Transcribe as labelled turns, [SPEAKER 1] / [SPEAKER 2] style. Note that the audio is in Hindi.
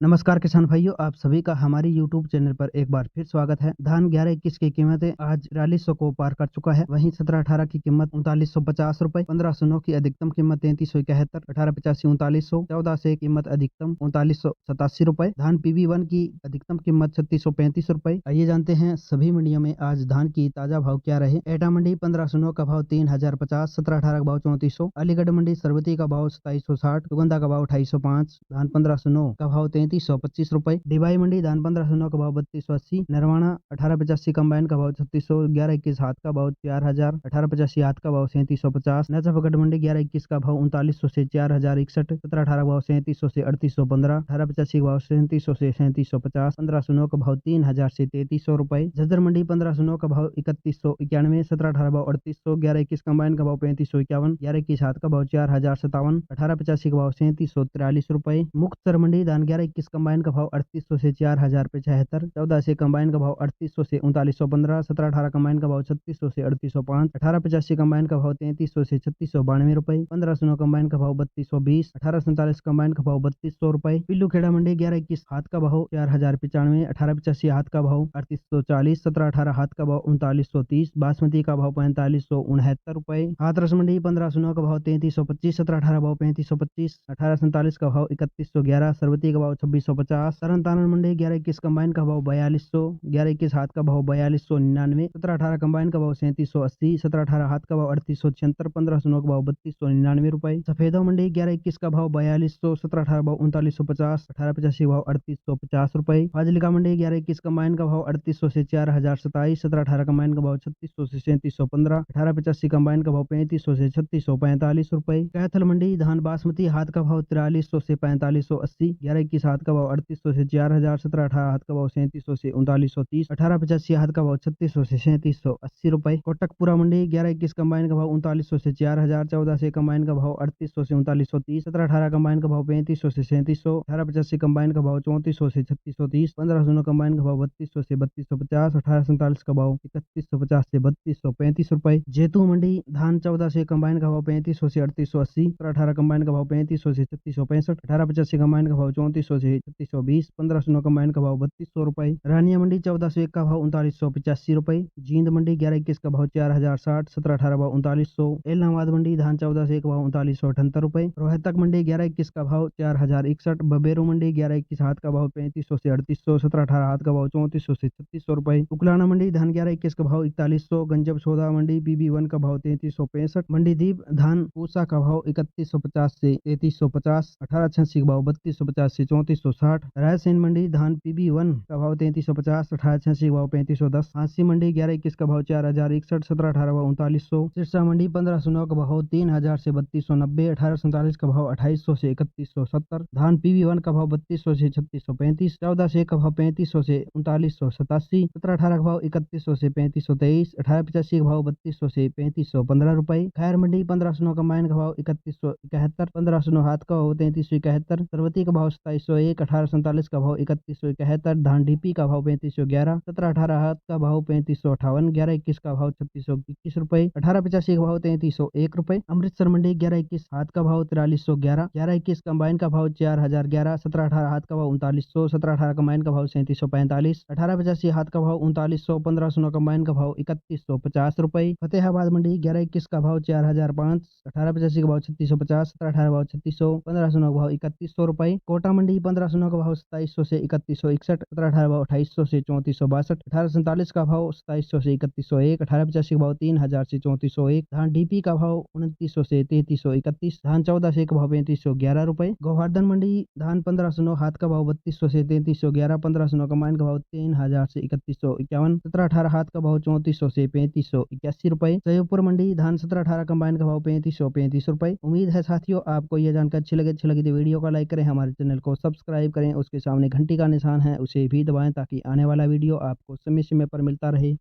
[SPEAKER 1] नमस्कार किसान भाइयों, आप सभी का हमारी यूट्यूब चैनल पर एक बार फिर स्वागत है। धान 11-21 की कीमतें आज 4300 को पार कर चुका है। वहीं 17-18 की कीमत 3950 रुपए, 1509 की अधिकतम कीमत 3371, 1885 3900, 14 से कीमत अधिकतम 3987 रुपए। धान PB1 की अधिकतम कीमत 3635 रुपए। आइए जानते हैं सभी मंडियों में आज धान की ताजा भाव क्या रहे। एटा मंडी 1509 का भाव 3050, 17-18 का भाव 3400, अलीगढ़ मंडी सरवती का भाव 2760, सुगंधा का भाव 2805, धान 1509 का भाव 3325 रुपए। डिबाई मंडी धान 1509 का भाव 3280, नरवाना 1885 कंबाइन का भाव 3600, 11-21 हाथ का भाव 4000, 1885 हाथ का भाव 3750। नजफगढ़ मंडी 11-21 का भाव 3900 से 4061, 17-18 का भाव 3700 से 3815, 1885 का भाव 3700 से 3750, 1509 का भाव 3000 से 3300 रुपए। झज्जर मंडी 1509 का भाव 3191, 17-18 भाव 3800, 11-21 कंबाइन का भाव 3551, 11-21 हाथ का भाव 4057, 1885 का भाव 3743 रुपए। मुक्तसर मंडी धान 11-21 कंबाइन का भाव 3800 से 4075, 14 से कंबाइन का भाव 3800 से 3915, 17-18 कंबाइन का भाव 3600 से 3805, 1885 कंबाइन का भाव 3300 से 3692 रुपए, 1509 कंबाइन का भाव 3220, 1847 कंबाइन का भाव 3200 रुपए। पिल्लू खेड़ा मंडी 11-21 हाथ का भाव 4095, 1885 हाथ का भाव 3840, 17-18 हाथ का भाव 3930, बासमती का भाव 4569 रुपए। हाथरस मंडी 1509 का भाव 3325, 17-18 भाव 3525, 1847 का भाव 3111, सरवती का भाव 2650। तरन मंडी 11-21 कंबाइन का भाव 4200, 11-21 हाथ का भाव 4299, 17-18 कंबाइन का भाव 3780, 17-18 हाथ का भाव 3876, 1509 का भाव 3299 रुपए। सफेदा मंडी 11-21 का भाव 4200, 17-18 भाव 3950, 1885 भाव 3850 रुपए। फाजिलिका मंडी 11-21 कंबाइन का भाव 3800 से 4027, 17-18 कंबाइन का भाव 3600 से 3715, 1885 कंबाइन का भाव 3500 से 3645 रुपए। कैथल मंडी धान बासमती हाथ का भाव 4300 से 4580, 11-21 हाथ का भाव 3800 से 4000, 17-18 हाथ का भाव 3700 से 3930, 1885 हाथ का भाव 3600 से 3780 रुपए। कोटकपुरा मंडी 11-21 कंबाइन का भाव 3900 से 4000, 14 से कंबाइन का भाव 3800 से 3930, 17-18 कंबाइन का भाव 3500 से 3700, 1885 कंबाइन का भाव 3400 से 3630, 1509 कंबाइन का भाव 3200 से 3250, 1847 का भाव 3150 से 3235 रुपए। जैतून मंडी धान 14 से कंबाइन का भाव 3500 से 3880, 18 कंबाइन का भाव 3500 से 3665, 1885 कंबाइन का भाव 3400 से 3620, 1509 कंबाइन का भाव 3200 रुपए। रानिया मंडी 14 से 1 का भाव 3985 रुपए। जींद मंडी 11-21 का भाव 4060, 17-18 भाव 3900। इलाहाबाद मंडी धान 14 से 1 भाव 3978 रुपए। रोहतक मंडी 11-21 का भाव 4061, बबेरू मंडी 11-21 हाथ का भाव 3500 से 3800, 17-18 हाथ का भाव 3400 से 3600 रुपए। उकलाना मंडी धान 11-21 का भाव 4100, गंजब सौदा मंडी PB1 का भाव 3365, मंडीदीप धान पूसा का भाव 3150 से 3350, 1886 का भाव 3250 से 3460। रायसेन मंडी धान PB1 का भाव 3350, 1886 का भाव 3510। हांसी मंडी 11-21 का भाव 4061, 17-18 भाव 3900। सिरसा मंडी 1509 का भाव 3000 से 3290, 1847 का भाव 2800 से 3170। धान PB1 का भाव 3200 से 3635, 14 से का भाव 3500 से 3987, 17-18 का भाव 3100 से 3523, 1885 का भाव 3200 से 3515 रुपए। खैर मंडी 1509 कंबाइन का भाव 3171, 1509 हाथ का भाव 3371, सरवती का भाव 2701, 1847 का भाव 3171, धान DP का भाव 3511, 17-18 हाथ का भाव 3558, 11-21 का भाव 3621 रुपए, 1885 का भाव 3301 रुपए। अमृतसर मंडी 11-21 हाथ का भाव 4311, 11-21 कंबाइन का भाव 4011, 17-18 हाथ का भाव 3900, 17-18 कंबाइन का भाव 3745, 1885 हाथ का भाव 3900, 1509 कंबाइन का भाव 3150 रुपए। फतेहाबाद मंडी 11-21 का भाव 4005, 1885 का भाव 3650, 17-18 भाव 3600, 1509 का भाव 3100 रुपए। कोटा मंडी 1509 का भाव 2700 से 3161, 17-18 भाव 2800 से 3462, 1847 का भाव 2700 से 3101, 1885 का भाव 3000 से 3401, धान DP का भाव 2900 से 3331, धान 14 से का भाव 3511 रुपए। गोवर्धन मंडी धान 1509 हाथ का भाव 3200 से 3311, 1509 कंबाइन का भाव 3000 से 3151, 17-18 हाथ का भाव 3400 से 3581 रुपए। सैयदपुर मंडी धान 17-18 कंबाइन का भाव 3535 रुपए। उम्मीद है साथियों आपको यह जानकर अच्छी लगी तो वीडियो को लाइक करें, हमारे चैनल को सब्सक्राइब करें, उसके सामने घंटी का निशान है उसे भी दबाएं ताकि आने वाला वीडियो आपको समय समय पर मिलता रहे।